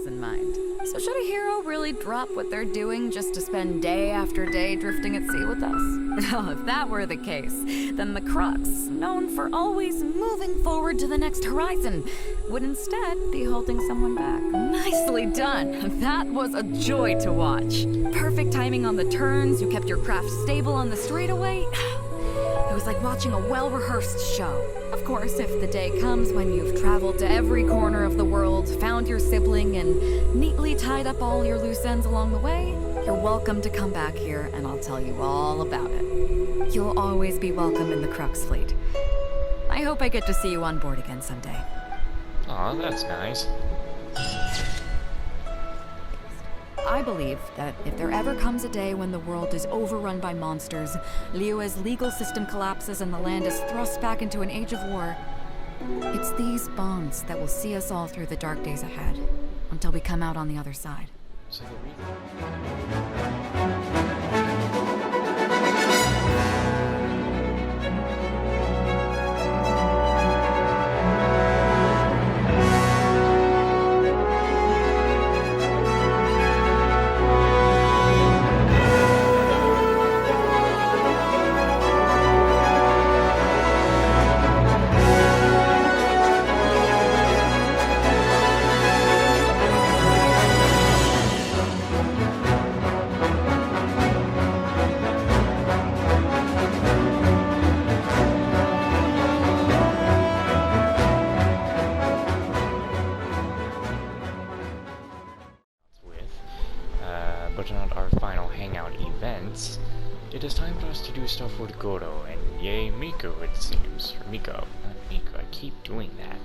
purpose in mind. So should a hero really drop what they're doing just to spend day after day drifting at sea with us? Well, if that were the case, then the Crux, known for always moving forward to the next horizon, would instead be holding someone back. Nicely done. That was a joy to watch. Perfect timing on the turns, you kept your craft stable on the straightaway. It was like watching a well-rehearsed show. Of course, if the day comes when you've traveled to every corner of the world, found your sibling, and neatly tied up all your loose ends along the way, you're welcome to come back here, and I'll tell you all about it. You'll always be welcome in the Crux fleet. I hope I get to see you on board again someday. Aw, that's nice. I believe that if there ever comes a day when the world is overrun by monsters, Liyue's legal system collapses and the land is thrust back into an age of war, it's these bonds that will see us all through the dark days ahead, until we come out on the other side. So but not our final hangout events, it is time for us to do stuff with Gorou and yay Miko, it seems. Or Miko, not Miko, I keep doing that.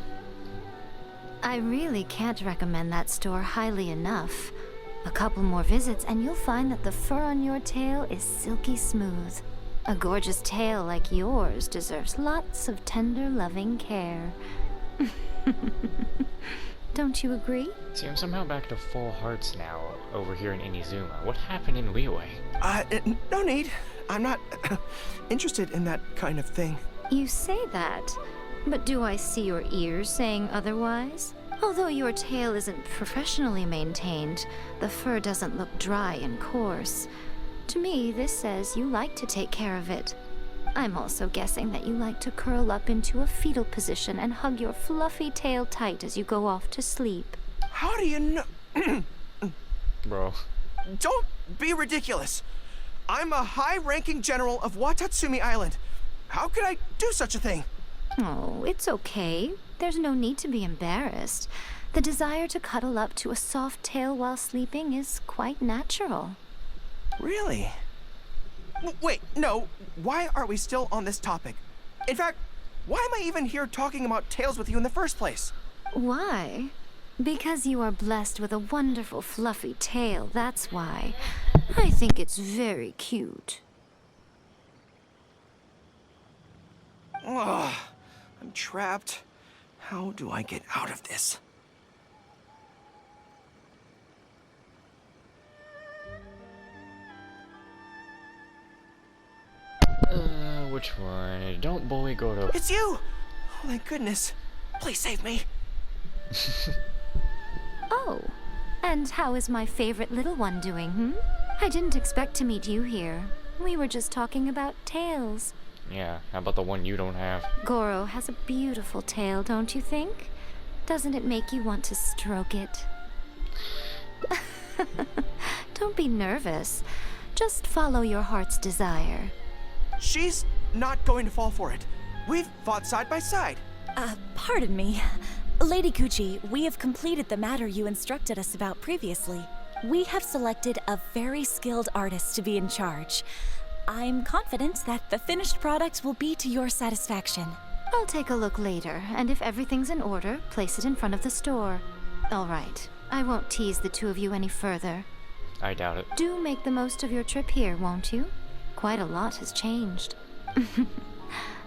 I really can't recommend that store highly enough. A couple more visits and you'll find that the fur on your tail is silky smooth. A gorgeous tail like yours deserves lots of tender, loving care. Don't you agree? See, I'm somehow back to full hearts now over here in Inizuma. What happened in Liyue? No need. I'm not interested in that kind of thing. You say that, but do I see your ears saying otherwise? Although your tail isn't professionally maintained, the fur doesn't look dry and coarse. To me, this says you like to take care of it. I'm also guessing that you like to curl up into a fetal position and hug your fluffy tail tight as you go off to sleep. How do you know? Bro. Don't be ridiculous. I'm a high-ranking general of Watatsumi Island. How could I do such a thing? Oh, it's okay. There's no need to be embarrassed. The desire to cuddle up to a soft tail while sleeping is quite natural. Really? Wait, no. Why are we still on this topic? In fact, why am I even here talking about tails with you in the first place? Why? Because you are blessed with a wonderful fluffy tail, that's why. I think it's very cute. Ugh, I'm trapped. How do I get out of this? Which one? Don't bully Gorou. It's you! Oh, thank goodness. Please save me. Oh, and how is my favorite little one doing, I didn't expect to meet you here. We were just talking about tails. Yeah, how about the one you don't have? Gorou has a beautiful tail, don't you think? Doesn't it make you want to stroke it? Don't be nervous. Just follow your heart's desire. She's not going to fall for it. We've fought side by side. Pardon me. Lady Kuchi, we have completed the matter you instructed us about previously. We have selected a very skilled artist to be in charge. I'm confident that the finished product will be to your satisfaction. I'll take a look later, and if everything's in order, place it in front of the store. All right. I won't tease the two of you any further. I doubt it. Do make the most of your trip here, won't you? Quite a lot has changed.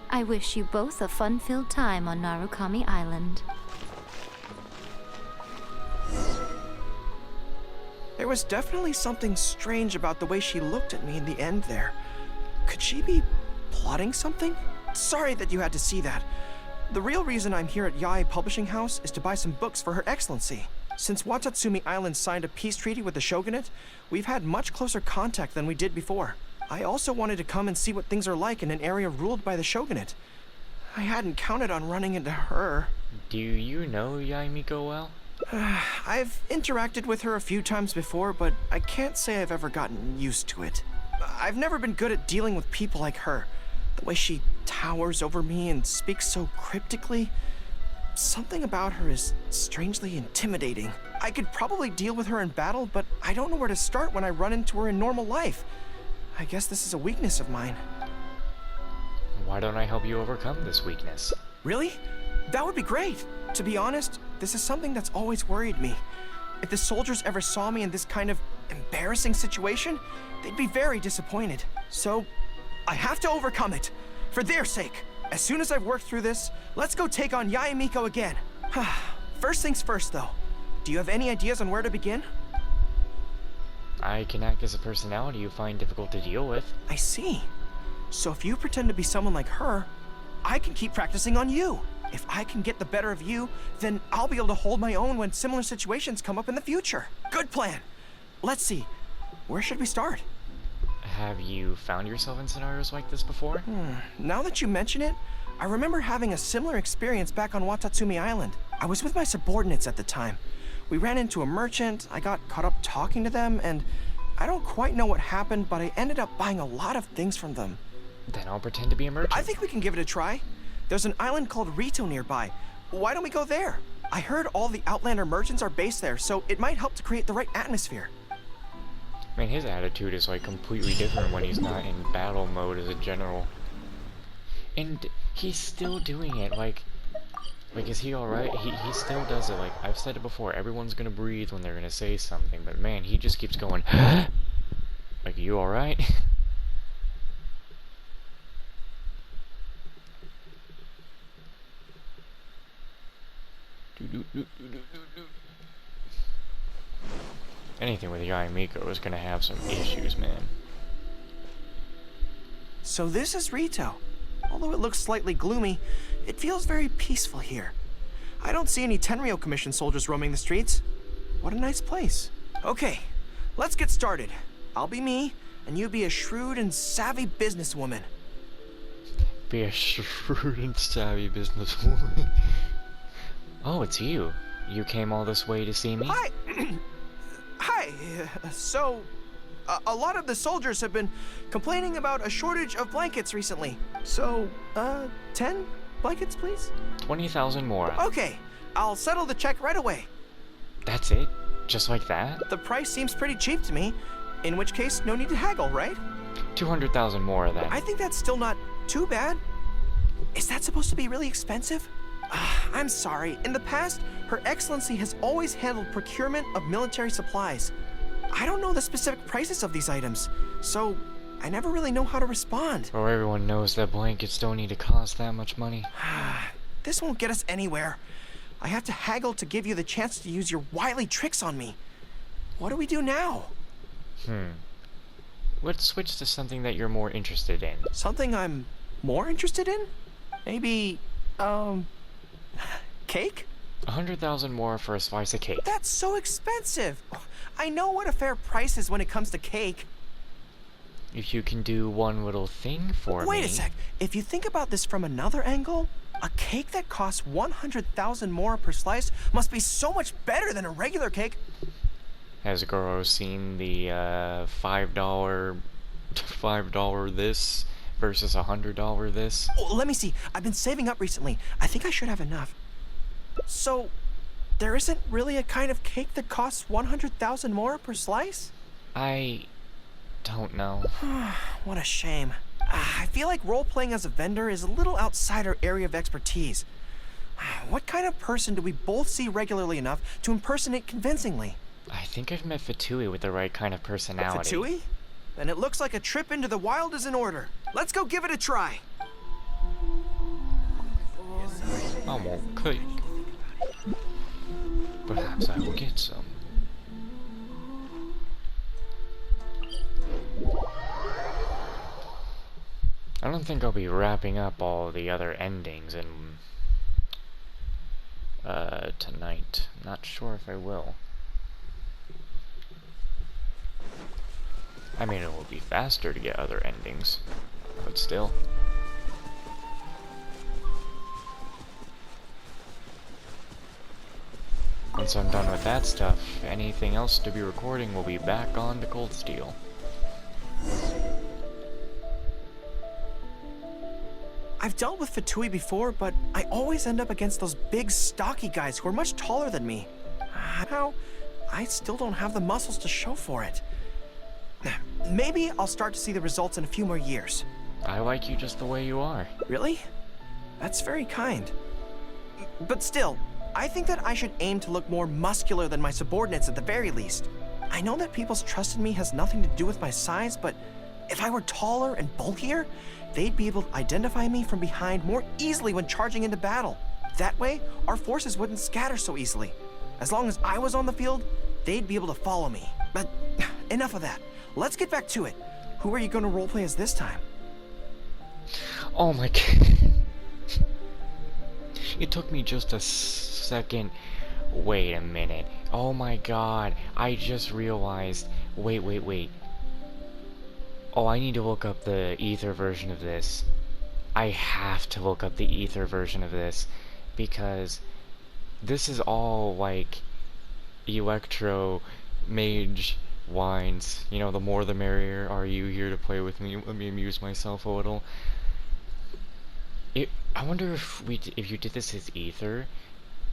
I wish you both a fun-filled time on Narukami Island. There was definitely something strange about the way she looked at me in the end there. Could she be plotting something? Sorry that you had to see that. The real reason I'm here at Yae Publishing House is to buy some books for Her Excellency. Since Watatsumi Island signed a peace treaty with the shogunate, we've had much closer contact than we did before. I also wanted to come and see what things are like in an area ruled by the shogunate. I hadn't counted on running into her. Do you know Yaimiko well? I've interacted with her a few times before, but I can't say I've ever gotten used to it. I've never been good at dealing with people like her. The way she towers over me and speaks so cryptically. Something about her is strangely intimidating. I could probably deal with her in battle, but I don't know where to start when I run into her in normal life. I guess this is a weakness of mine. Why don't I help you overcome this weakness? Really? That would be great. To be honest, this is something that's always worried me. If the soldiers ever saw me in this kind of embarrassing situation, they'd be very disappointed. So, I have to overcome it. For their sake. As soon as I've worked through this, let's go take on Yaimiko again. First things first, though. Do you have any ideas on where to begin? I can act as a personality you find difficult to deal with. I see. So if you pretend to be someone like her, I can keep practicing on you. If I can get the better of you, then I'll be able to hold my own when similar situations come up in the future. Good plan. Let's see. Where should we start? Have you found yourself in scenarios like this before? Now that you mention it, I remember having a similar experience back on Watatsumi Island. I was with my subordinates at the time. We ran into a merchant, I got caught up talking to them, and I don't quite know what happened, but I ended up buying a lot of things from them. Then I'll pretend to be a merchant. I think we can give it a try. There's an island called Rito nearby. Why don't we go there? I heard all the Outlander merchants are based there, so it might help to create the right atmosphere. Man, his attitude is like completely different when he's not in battle mode as a general. And he's still doing it, like is he alright? He still does it, like, I've said it before, everyone's gonna breathe when they're gonna say something, but man, he just keeps going, like, you alright? Anything with Yaimiko is gonna have some issues, man. So this is Rito. Although it looks slightly gloomy, it feels very peaceful here. I don't see any Tenryou Commission soldiers roaming the streets. What a nice place. Okay, let's get started. I'll be me, and you be a shrewd and savvy businesswoman. Be a shrewd and savvy businesswoman. Oh, it's you. You came all this way to see me? Hi! Hi! So, a lot of the soldiers have been complaining about a shortage of blankets recently. So, 10 blankets, please? 20,000 more. Okay, I'll settle the check right away. That's it? Just like that? The price seems pretty cheap to me, in which case, no need to haggle, right? 200,000 more then. I think that's still not too bad. Is that supposed to be really expensive? I'm sorry. In the past, Her Excellency has always handled procurement of military supplies. I don't know the specific prices of these items, so I never really know how to respond. Or everyone knows that blankets don't need to cost that much money. This won't get us anywhere. I have to haggle to give you the chance to use your wily tricks on me. What do we do now? Let's switch to something that you're more interested in. Something I'm more interested in? Maybe, cake? 100,000 more for a slice of cake. That's so expensive. I know what a fair price is when it comes to cake. If you can do one little thing for me... Wait a sec. If you think about this from another angle, a cake that costs 100,000 more per slice must be so much better than a regular cake. Has Gorou seen the $5 this versus $100 this? Oh, let me see. I've been saving up recently. I think I should have enough. So, there isn't really a kind of cake that costs 100,000 more per slice? I don't know. What a shame. I feel like role-playing as a vendor is a little outside our area of expertise. What kind of person do we both see regularly enough to impersonate convincingly? I think I've met Fatui with the right kind of personality. Fatui? Then it looks like a trip into the wild is in order. Let's go give it a try. I want cake. Perhaps I will get some. I don't think I'll be wrapping up all the other endings in tonight. Not sure if I will. I mean, it will be faster to get other endings, but still. Once I'm done with that stuff, anything else to be recording will be back on to Cold Steel. I've dealt with Fatui before, but I always end up against those big, stocky guys who are much taller than me. How? I still don't have the muscles to show for it. Maybe I'll start to see the results in a few more years. I like you just the way you are. Really? That's very kind. But still, I think that I should aim to look more muscular than my subordinates at the very least. I know that people's trust in me has nothing to do with my size, but if I were taller and bulkier, they'd be able to identify me from behind more easily when charging into battle. That way, our forces wouldn't scatter so easily. As long as I was on the field, they'd be able to follow me. But enough of that. Let's get back to it. Who are you going to roleplay as this time? Oh my god. It took me just a second. Wait a minute. Oh my god. I just realized. Wait. Oh, I need to look up the ether version of this. I have to look up the ether version of this. Because this is all like electro mage wines. You know, the more the merrier. Are you here to play with me? Let me amuse myself a little. I wonder if you did this as ether,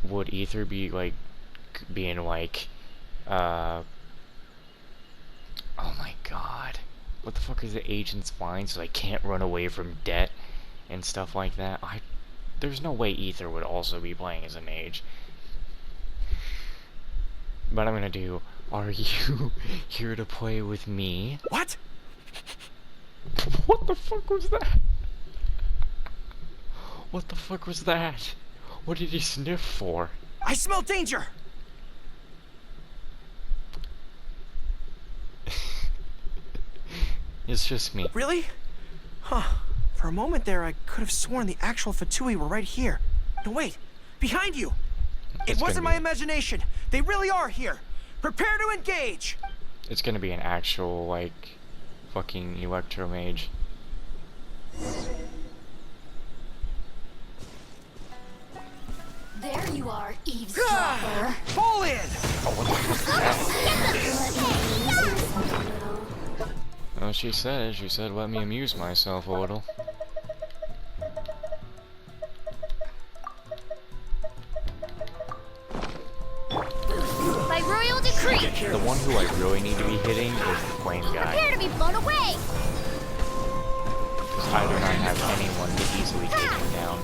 would ether be like being like oh my god, what the fuck is the agent's line? So I can't run away from debt and stuff like that. There's no way ether would also be playing as a mage. But I'm gonna do, are you here to play with me? What? What the fuck was that? What the fuck was that? What did he sniff for? I smell danger! It's just me. Really? Huh. For a moment there, I could have sworn the actual Fatui were right here. No, wait. Behind you! It wasn't my imagination. They really are here. Prepare to engage! It's gonna be an actual, like, fucking electromage. There you are, eavesdropper. Fall in! Well, she said, let me amuse myself a little. By royal decree. The one who I really need to be hitting is the flame guy. Prepare to be blown away. Because I do not have anyone to easily take him down.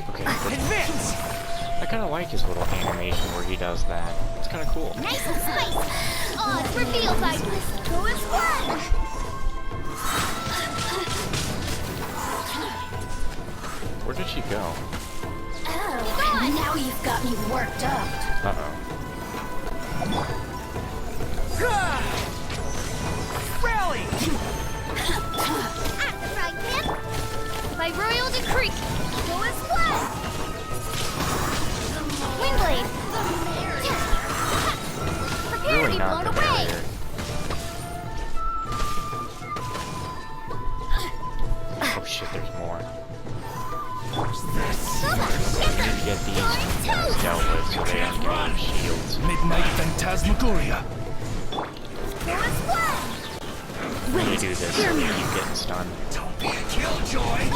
Okay, Advance! I kind of like his little animation where he does that. It's kind of cool. Nice and spicy. Odds revealed by go and splash. Where did she go? Oh, now you've got me worked up. Uh-oh. Rally! At the right hand. By royal decree. Go and splash. Windblade. Prepare to Really be not blown the away. barrier. Oh shit, there's more. I need to get these guys dealt with so they don't get any shields. Midnight Phantasmagoria. Let me do this so they keep getting stunned. Don't be a killjoy. And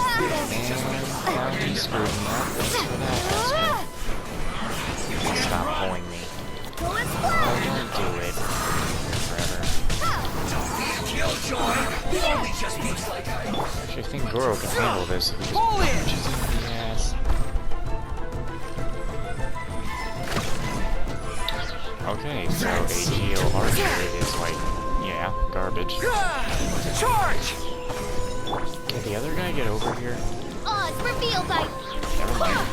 now he's screwing up. Thanks for that, asshole. Stop pulling me. Oh, don't do it. Forever. Don't be a killjoy. He only just looks like I. Actually, I think Gorou can handle this if we just Pull in! punches him in the ass. Okay, so a Geo Archer is like, yeah, garbage. Charge! Can the other guy get over here? Odds revealed by Never mind.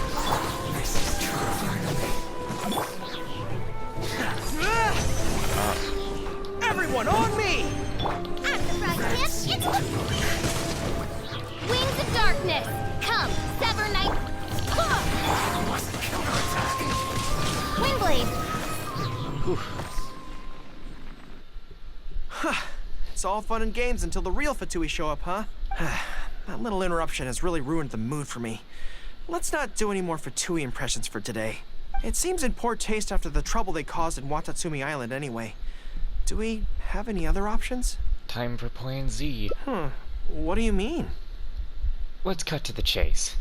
Everyone on me! at the right hand. It's weakness. Come, sever knife. Windblade. It's all fun and games until the real Fatui show up, huh? That little interruption has really ruined the mood for me. Let's not do any more Fatui impressions for today. It seems in poor taste after the trouble they caused in Watatsumi Island anyway. Do we have any other options? Time for Plan Z. What do you mean? Let's cut to the chase.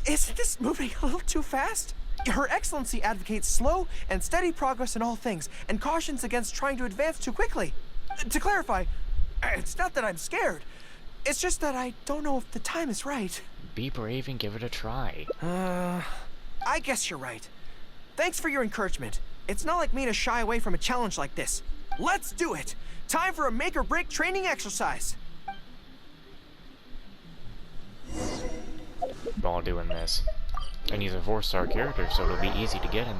Isn't this moving a little too fast? Her Excellency advocates slow and steady progress in all things, and cautions against trying to advance too quickly. To clarify, it's not that I'm scared. It's just that I don't know if the time is right. Be brave and give it a try. I guess you're right. Thanks for your encouragement. It's not like me to shy away from a challenge like this. Let's do it! Time for a make-or-break training exercise! We're all doing this. And he's a 4-star character, so it'll be easy to get him.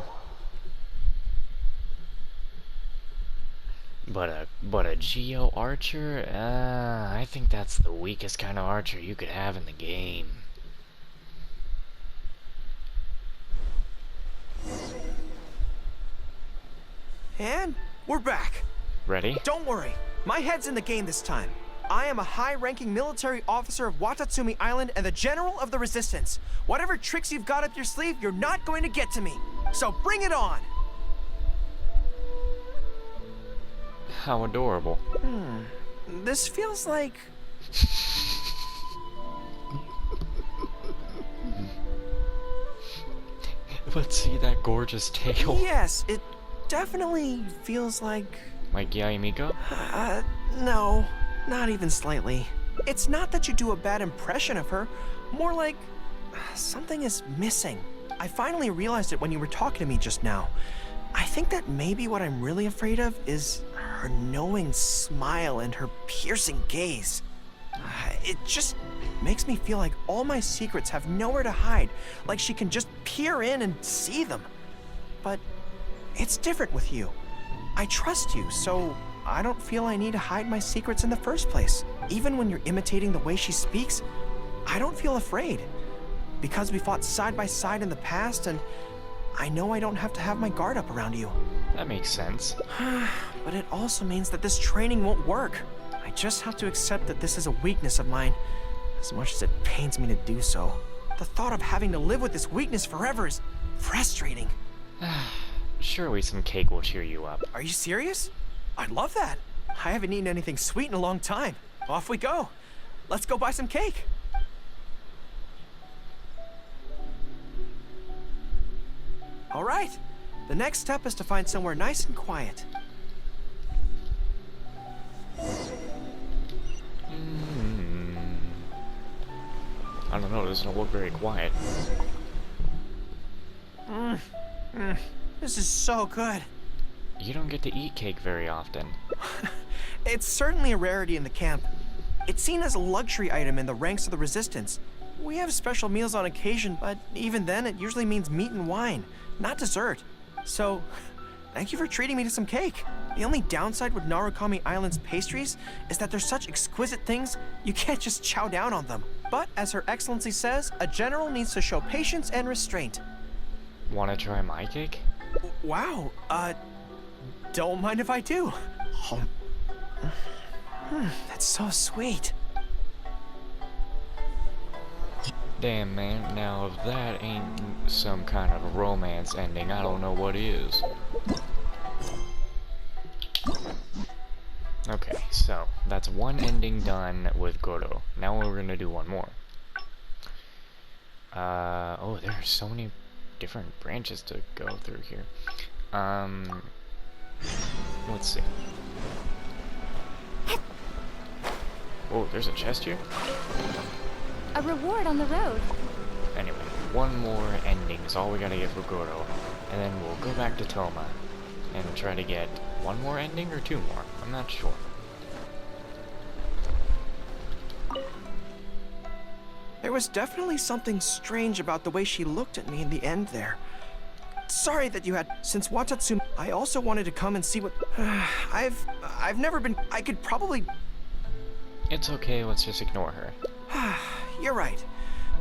But a Geo archer? I think that's the weakest kind of archer you could have in the game. And we're back. Ready? Don't worry, my head's in the game this time. I am a high-ranking military officer of Watatsumi Island and the General of the Resistance. Whatever tricks you've got up your sleeve, you're not going to get to me. So bring it on! How adorable. This feels like... Let's see that gorgeous tail. Yes, it definitely feels like... Like Yaimiko? No. Not even slightly. It's not that you do a bad impression of her, more like something is missing. I finally realized it when you were talking to me just now. I think that maybe what I'm really afraid of is her knowing smile and her piercing gaze. It just makes me feel like all my secrets have nowhere to hide, like she can just peer in and see them. But it's different with you. I trust you, so I don't feel I need to hide my secrets in the first place. Even when you're imitating the way she speaks, I don't feel afraid. Because we fought side by side in the past, and I know I don't have to have my guard up around you. That makes sense. But it also means that this training won't work. I just have to accept that this is a weakness of mine, as much as it pains me to do so. The thought of having to live with this weakness forever is frustrating. Surely some cake will cheer you up. Are you serious? I'd love that. I haven't eaten anything sweet in a long time. Off we go. Let's go buy some cake. All right. The next step is to find somewhere nice and quiet. I don't know, it doesn't look very quiet. This is so good. You don't get to eat cake very often. It's certainly a rarity in the camp. It's seen as a luxury item in the ranks of the Resistance. We have special meals on occasion, but even then it usually means meat and wine, not dessert. So, thank you for treating me to some cake. The only downside with Narukami Island's pastries is that they're such exquisite things, you can't just chow down on them. But as Her Excellency says, a general needs to show patience and restraint. Wanna try my cake? Wow, don't mind if I do. That's so sweet. Damn, man, now if that ain't some kind of romance ending, I don't know what is. Okay, so that's one ending done with Gorou. Now we're gonna do one more. Oh, there are so many different branches to go through here. Let's see. Oh, there's a chest here? A reward on the road. Anyway, one more ending is all we gotta get for Gorou, and then we'll go back to Toma and try to get one more ending or two more. I'm not sure. There was definitely something strange about the way she looked at me in the end there. Sorry that you had... Since Watatsumi, I also wanted to come and see what... I've never been... I could probably... It's okay, let's just ignore her. You're right.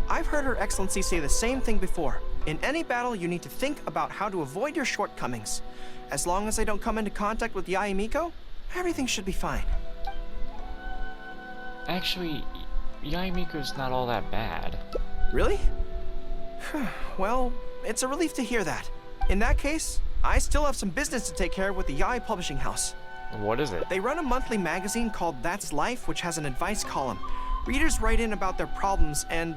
I've heard Her Excellency say the same thing before. In any battle, you need to think about how to avoid your shortcomings. As long as I don't come into contact with Yae Miko, everything should be fine. Actually, Yae Miko's not all that bad. Really? Well, it's a relief to hear that. In that case, I still have some business to take care of with the Yae Publishing House. What is it? They run a monthly magazine called That's Life, which has an advice column. Readers write in about their problems, and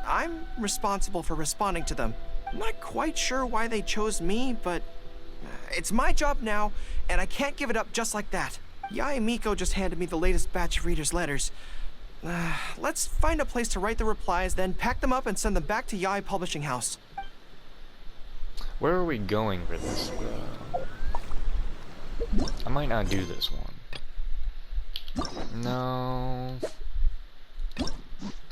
I'm responsible for responding to them. I'm not quite sure why they chose me, but it's my job now, and I can't give it up just like that. Yae Miko just handed me the latest batch of readers' letters. Let's find a place to write the replies, then pack them up and send them back to Yae Publishing House. Where are we going for this? I might not do this one. No.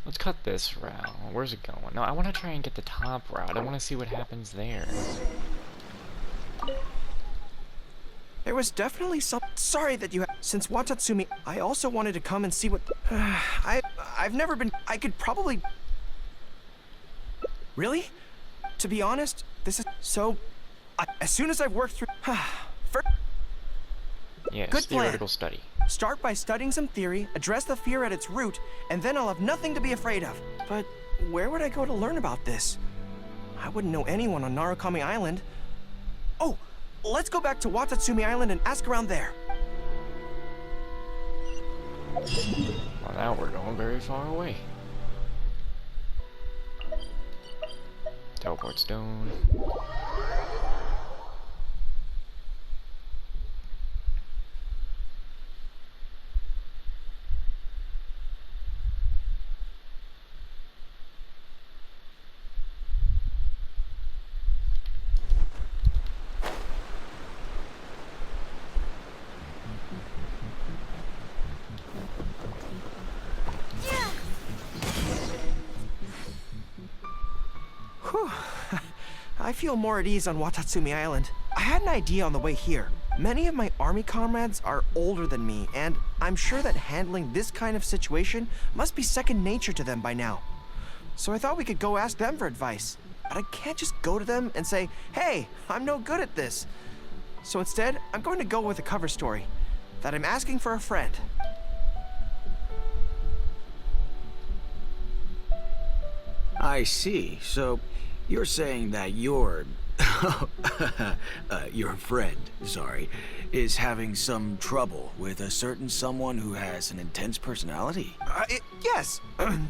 Let's cut this route. Where's it going? No, I want to try and get the top route. I want to see what happens there. There was definitely some. Sorry that you had. Since Watatsumi, I also wanted to come and see what. I've never been. I could probably. Really? To be honest, this is so. As soon as I've worked through. Yes, Good plan. theoretical study. Start by studying some theory, address the fear at its root, and then I'll have nothing to be afraid of. But where would I go to learn about this? I wouldn't know anyone on Narukami Island. Oh, let's go back to Watatsumi Island and ask around there. Well, now we're going very far away. Teleport stone. I feel more at ease on Watatsumi Island. I had an idea on the way here. Many of my army comrades are older than me, and I'm sure that handling this kind of situation must be second nature to them by now. So I thought we could go ask them for advice. But I can't just go to them and say, hey, I'm no good at this. So instead, I'm going to go with a cover story, that I'm asking for a friend. I see. So, you're saying that your friend, sorry, is having some trouble with a certain someone who has an intense personality? Yes.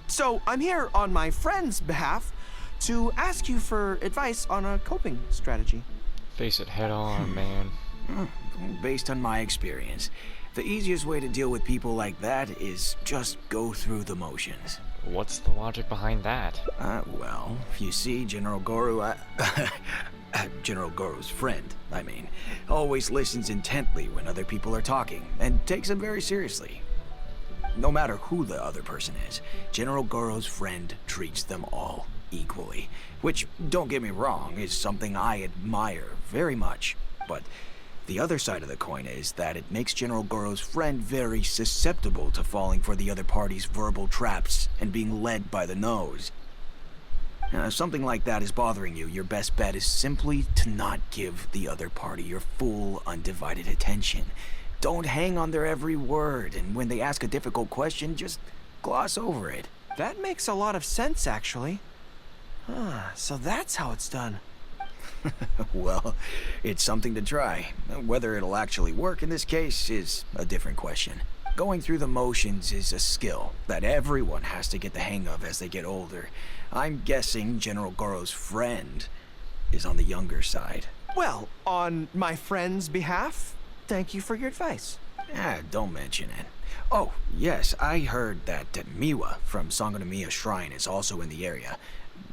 So I'm here on my friend's behalf to ask you for advice on a coping strategy. Face it head on, man. Based on my experience, the easiest way to deal with people like that is just go through the motions. What's the logic behind that? Well, you see, General Gorou, General Gorou's friend, I mean, always listens intently when other people are talking, and takes them very seriously. No matter who the other person is, General Gorou's friend treats them all equally, which, don't get me wrong, is something I admire very much, but the other side of the coin is that it makes General Gorou's friend very susceptible to falling for the other party's verbal traps and being led by the nose. Now, if something like that is bothering you, your best bet is simply to not give the other party your full, undivided attention. Don't hang on their every word, and when they ask a difficult question, just gloss over it. That makes a lot of sense, actually. So that's how it's done. Well, it's something to try. Whether it'll actually work in this case is a different question. Going through the motions is a skill that everyone has to get the hang of as they get older. I'm guessing General Gorou's friend is on the younger side. Well, on my friend's behalf, thank you for your advice. Don't mention it. Oh, yes, I heard that Miwa from Sangonomiya Shrine is also in the area.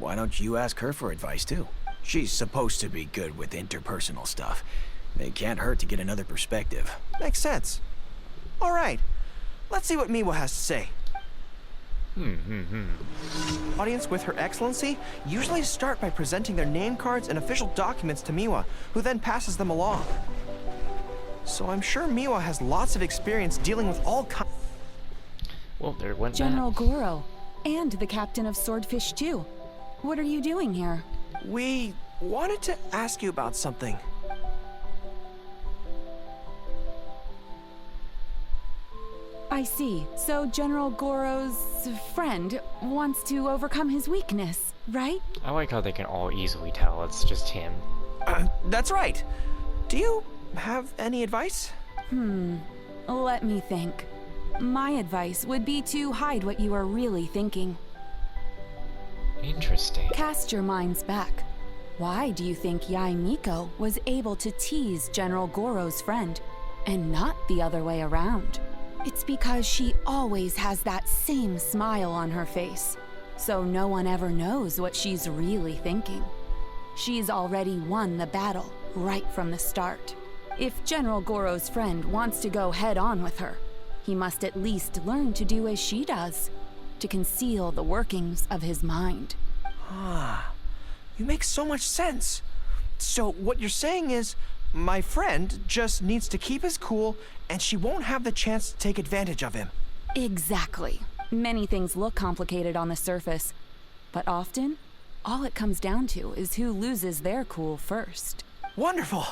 Why don't you ask her for advice, too? She's supposed to be good with interpersonal stuff. It can't hurt to get another perspective. Makes sense. All right, let's see what Miwa has to say. Audience with Her Excellency usually start by presenting their name cards and official documents to Miwa, who then passes them along. So I'm sure Miwa has lots of experience dealing with all kinds. Well, there went General that. Gorou, and the captain of Swordfish too. What are you doing here? We wanted to ask you about something. I see. So General Gorou's friend wants to overcome his weakness, right? I like how they can all easily tell it's just him. That's right. Do you have any advice? Let me think. My advice would be to hide what you are really thinking. Interesting. Cast your minds back. Why do you think Yae Miko was able to tease General Gorou's friend, and not the other way around? It's because she always has that same smile on her face, so no one ever knows what she's really thinking. She's already won the battle right from the start. If General Gorou's friend wants to go head-on with her, he must at least learn to do as she does, to conceal the workings of his mind. You make so much sense. So what you're saying is, my friend just needs to keep his cool, and she won't have the chance to take advantage of him. Exactly. Many things look complicated on the surface, but often, all it comes down to is who loses their cool first. Wonderful.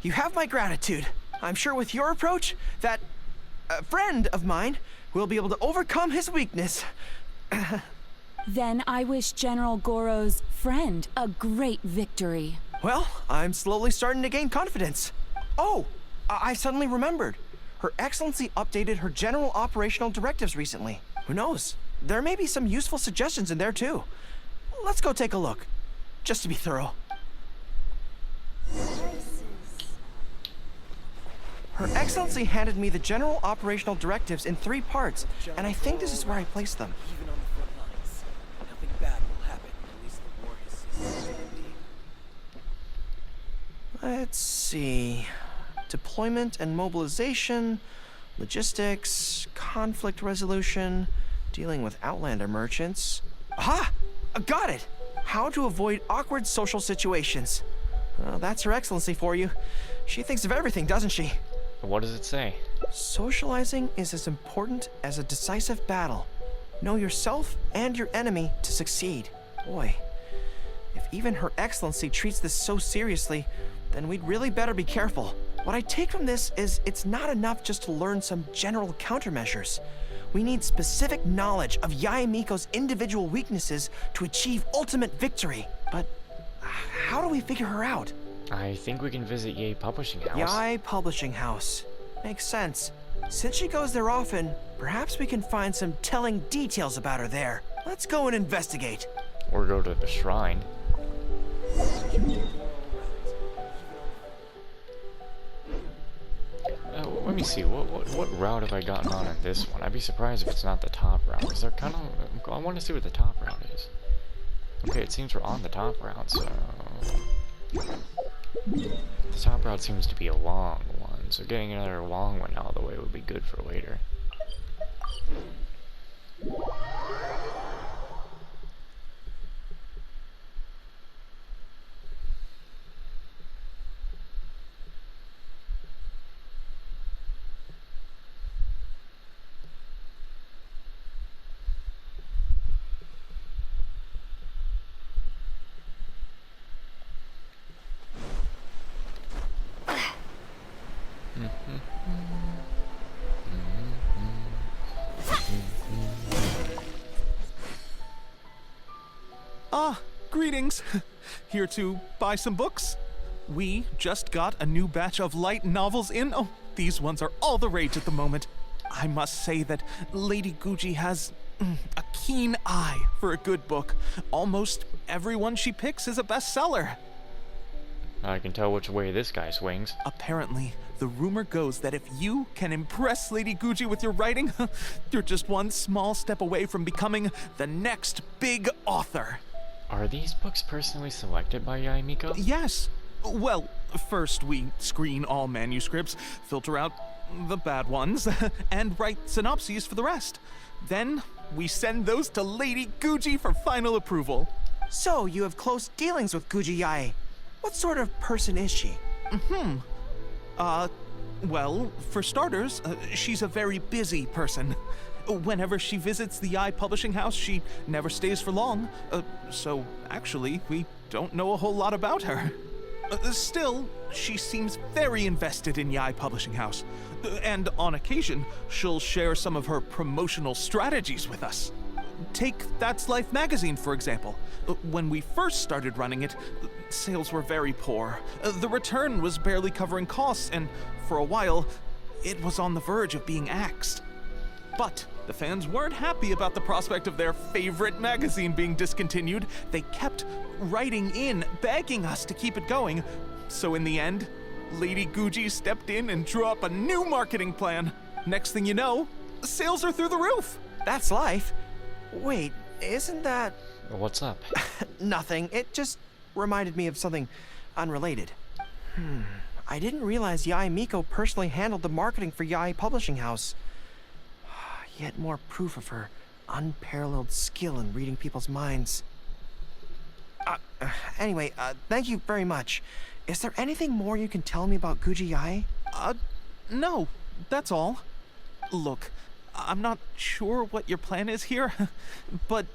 You have my gratitude. I'm sure with your approach, that friend of mine will be able to overcome his weakness. Then I wish General Gorou's friend a great victory. Well, I'm slowly starting to gain confidence. Oh, I suddenly remembered. Her Excellency updated her general operational directives recently. Who knows? There may be some useful suggestions in there too. Let's go take a look, just to be thorough. Her Excellency handed me the general operational directives in 3 parts, and I think this is where I placed them. Even on the front lines, nothing bad will happen. At least the war has ceased. Let's see. Deployment and mobilization, logistics, conflict resolution, dealing with Outlander merchants. Aha! Got it! How to avoid awkward social situations. Well, that's Her Excellency for you. She thinks of everything, doesn't she? What does it say? Socializing is as important as a decisive battle. Know yourself and your enemy to succeed. Boy, if even Her Excellency treats this so seriously, then we'd really better be careful. What I take from this is it's not enough just to learn some general countermeasures. We need specific knowledge of Yae Miko's individual weaknesses to achieve ultimate victory. But how do we figure her out? I think we can visit Yae Publishing House. Yae Publishing House. Makes sense. Since she goes there often, perhaps we can find some telling details about her there. Let's go and investigate. Or go to the shrine. Let me see, what route have I gotten on in this one? I'd be surprised if it's not the top route, because they're kind of... I want to see what the top route is. Okay, it seems we're on the top route, so... The top route seems to be a long one, so getting another long one out of the way would be good for later. Greetings. Here to buy some books? We just got a new batch of light novels in. Oh, these ones are all the rage at the moment. I must say that Lady Guji has a keen eye for a good book. Almost everyone she picks is a bestseller. I can tell which way this guy swings. Apparently, the rumor goes that if you can impress Lady Guji with your writing, you're just one small step away from becoming the next big author. Are these books personally selected by Yae Miko? Yes. Well, first we screen all manuscripts, filter out the bad ones, and write synopses for the rest. Then we send those to Lady Guji for final approval. So, you have close dealings with Guji Yae. What sort of person is she? Well, for starters, she's a very busy person. Whenever she visits the Yai Publishing House, she never stays for long. So actually, we don't know a whole lot about her. Still, she seems very invested in Yai Publishing House. And on occasion, she'll share some of her promotional strategies with us. Take That's Life magazine, for example. When we first started running it, sales were very poor. The return was barely covering costs, and for a while, it was on the verge of being axed. But the fans weren't happy about the prospect of their favorite magazine being discontinued. They kept writing in, begging us to keep it going. So in the end, Lady Guji stepped in and drew up a new marketing plan. Next thing you know, sales are through the roof. That's Life? Wait, isn't that... What's up? Nothing. It just reminded me of something unrelated. I didn't realize Yai Miko personally handled the marketing for Yai Publishing House. Yet more proof of her unparalleled skill in reading people's minds. Anyway, thank you very much. Is there anything more you can tell me about Guji Yai? No, that's all. Look, I'm not sure what your plan is here, but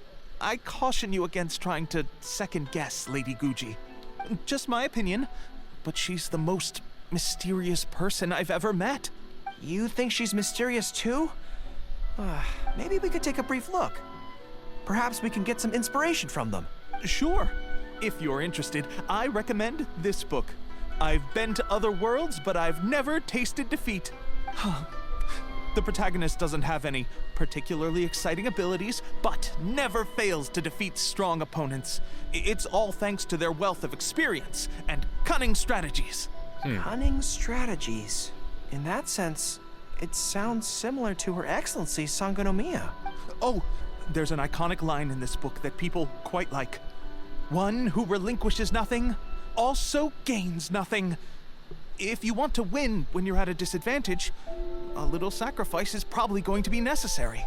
I caution you against trying to second-guess Lady Guji. Just my opinion, but she's the most mysterious person I've ever met. You think she's mysterious too? Maybe we could take a brief look. Perhaps we can get some inspiration from them. Sure. If you're interested, I recommend this book. I've been to other worlds, but I've never tasted defeat. The protagonist doesn't have any particularly exciting abilities, but never fails to defeat strong opponents. It's all thanks to their wealth of experience and cunning strategies. Cunning strategies? In that sense, it sounds similar to Her Excellency Sangonomiya. Oh, there's an iconic line in this book that people quite like. One who relinquishes nothing also gains nothing. If you want to win when you're at a disadvantage, a little sacrifice is probably going to be necessary.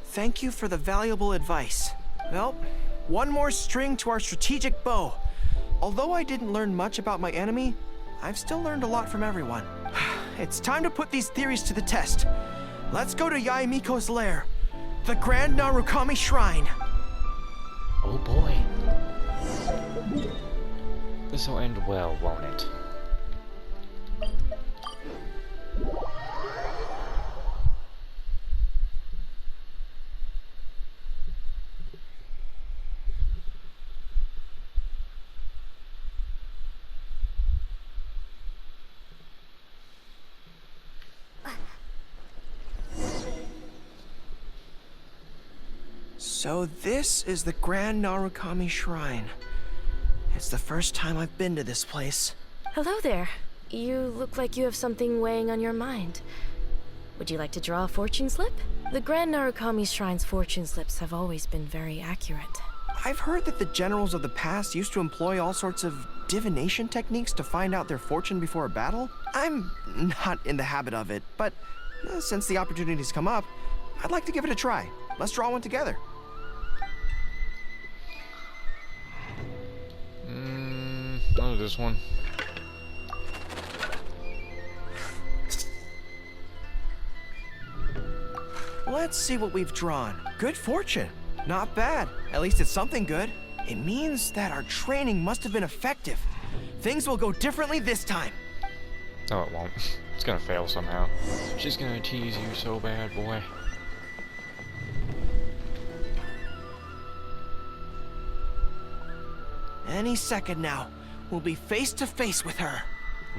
Thank you for the valuable advice. Well, one more string to our strategic bow. Although I didn't learn much about my enemy, I've still learned a lot from everyone. It's time to put these theories to the test. Let's go to Yai Miko's lair, the Grand Narukami Shrine. Oh boy. This'll end well, won't it? So this is the Grand Narukami Shrine. It's the first time I've been to this place. Hello there. You look like you have something weighing on your mind. Would you like to draw a fortune slip? The Grand Narukami Shrine's fortune slips have always been very accurate. I've heard that the generals of the past used to employ all sorts of divination techniques to find out their fortune before a battle. I'm not in the habit of it, but since the opportunity's come up, I'd like to give it a try. Let's draw one together. Oh, this one. Let's see what we've drawn. Good fortune. Not bad. At least it's something good. It means that our training must have been effective. Things will go differently this time. No, it won't. It's gonna fail somehow. She's gonna tease you so bad, boy. Any second now, we'll be face to face with her.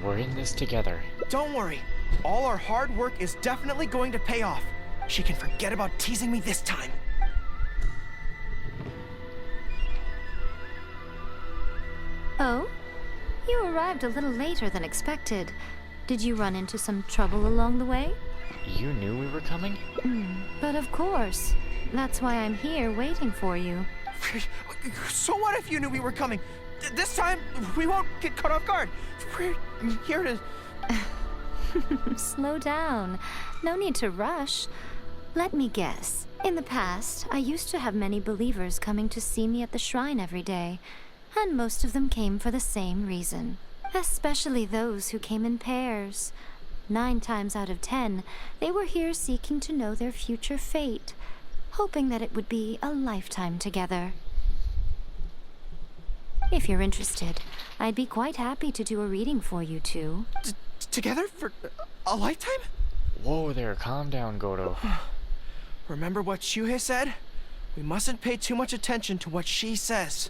We're in this together. Don't worry. All our hard work is definitely going to pay off. She can forget about teasing me this time. Oh? You arrived a little later than expected. Did you run into some trouble along the way? You knew we were coming? But of course. That's why I'm here waiting for you. So what if you knew we were coming? This time, we won't get caught off guard. We're here to... Slow down. No need to rush. Let me guess. In the past, I used to have many believers coming to see me at the shrine every day, and most of them came for the same reason. Especially those who came in pairs. 9 times out of 10, they were here seeking to know their future fate, hoping that it would be a lifetime together. If you're interested, I'd be quite happy to do a reading for you two. Together for a lifetime? Whoa there, calm down, Gorou. Remember what Shuhei said? We mustn't pay too much attention to what she says.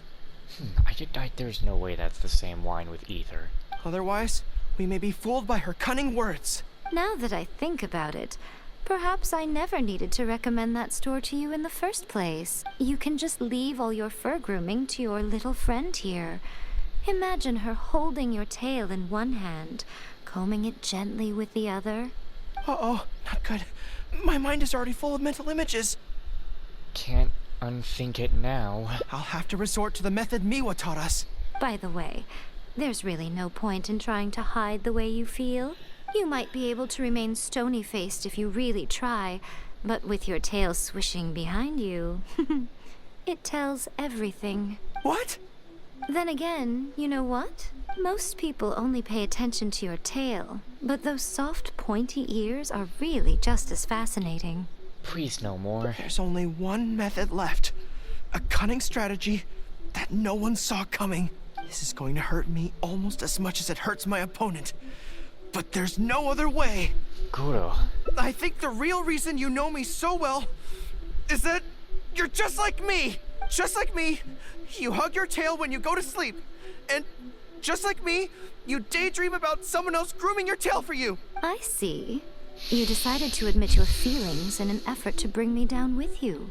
There's no way that's the same line with Ether. Otherwise, we may be fooled by her cunning words. Now that I think about it, perhaps I never needed to recommend that store to you in the first place. You can just leave all your fur grooming to your little friend here. Imagine her holding your tail in one hand, combing it gently with the other. Uh-oh, not good. My mind is already full of mental images. Can't unthink it now. I'll have to resort to the method Miwa taught us. By the way, there's really no point in trying to hide the way you feel. You might be able to remain stony-faced if you really try, but with your tail swishing behind you, it tells everything. What? Then again, you know what? Most people only pay attention to your tail, but those soft, pointy ears are really just as fascinating. Please no more. There's only one method left. A cunning strategy that no one saw coming. This is going to hurt me almost as much as it hurts my opponent. But there's no other way. Gorou. I think the real reason you know me so well is that you're just like me. Just like me, you hug your tail when you go to sleep. And just like me, you daydream about someone else grooming your tail for you. I see. You decided to admit your feelings in an effort to bring me down with you.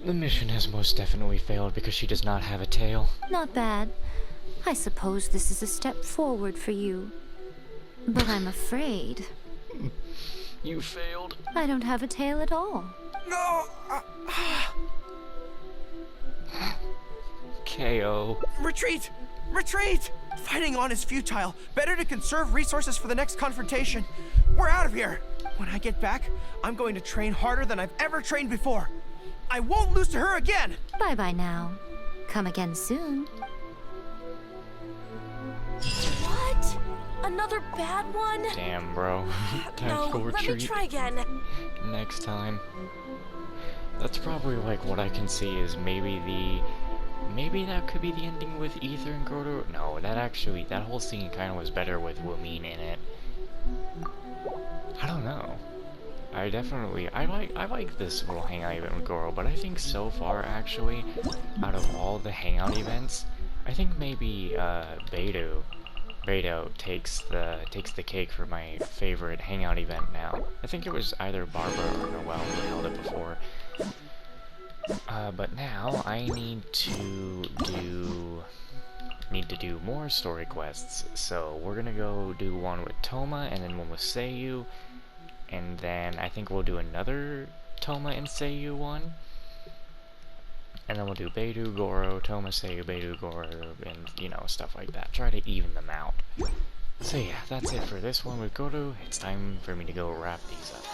The mission has most definitely failed because she does not have a tail. Not bad. I suppose this is a step forward for you. But I'm afraid. You failed. I don't have a tail at all. No! KO. Retreat! Retreat! Fighting on is futile. Better to conserve resources for the next confrontation. We're out of here! When I get back, I'm going to train harder than I've ever trained before. I won't lose to her again! Bye-bye now. Come again soon. What? Another bad one? Damn, bro. Time No, to go retreat. let me try again. Next time. That's probably like what I can see is maybe that could be the ending with Ether and Gorou. No, that whole scene kind of was better with Wumine in it. I don't know. I like this little hangout event with Gorou, but I think so far actually, out of all the hangout events, I think maybe Beidou takes the cake for my favorite hangout event now. I think it was either Barbara or Noelle who held it before. But now I need to do more story quests. So we're gonna go do one with Toma and then one with Seiyu, and then I think we'll do another Toma and Seiyu one. And then we'll do Beidou, Gorou, Toma, Seiyu, Beidou, Gorou, and, you know, stuff like that. Try to even them out. So yeah, that's it for this one with Gorou. It's time for me to go wrap these up.